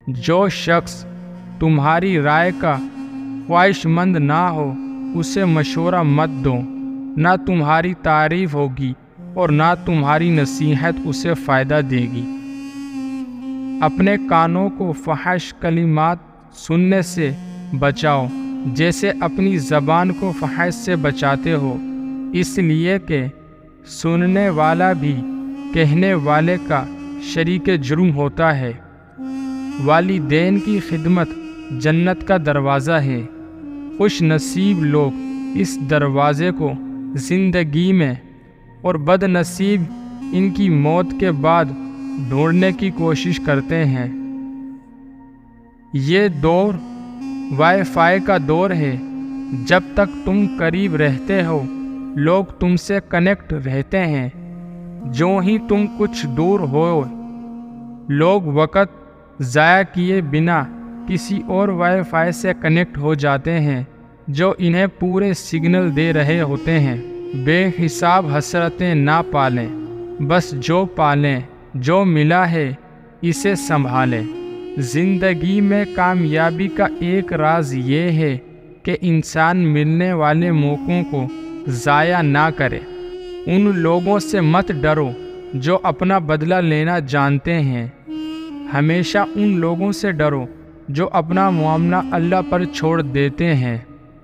جو شخص تمہاری رائے کا خواہش مند نہ ہو اسے مشورہ مت دو، نہ تمہاری تعریف ہوگی اور نہ تمہاری نصیحت اسے فائدہ دے گی۔ اپنے کانوں کو فحش کلمات سننے سے بچاؤ جیسے اپنی زبان کو فحش سے بچاتے ہو، اس لیے کہ سننے والا بھی کہنے والے کا شریک جرم ہوتا ہے۔ والدین کی خدمت جنت کا دروازہ ہے۔ خوش نصیب لوگ اس دروازے کو زندگی میں اور بد نصیب ان کی موت کے بعد ڈھونڈنے کی کوشش کرتے ہیں۔ یہ دور وائی فائی کا دور ہے۔ جب تک تم قریب رہتے ہو لوگ تم سے کنیکٹ رہتے ہیں، جو ہی تم کچھ دور ہو لوگ وقت ضائع کیے بنا کسی اور وائی فائی سے کنیکٹ ہو جاتے ہیں جو انہیں پورے سگنل دے رہے ہوتے ہیں۔ بے حساب حسرتیں نہ پالیں، بس جو پالیں، جو ملا ہے اسے سنبھالیں۔ زندگی میں کامیابی کا ایک راز یہ ہے کہ انسان ملنے والے موقعوں کو ضائع نہ کرے۔ ان لوگوں سے مت ڈرو جو اپنا بدلہ لینا جانتے ہیں، ہمیشہ ان لوگوں سے ڈرو جو اپنا معاملہ اللہ پر چھوڑ دیتے ہیں۔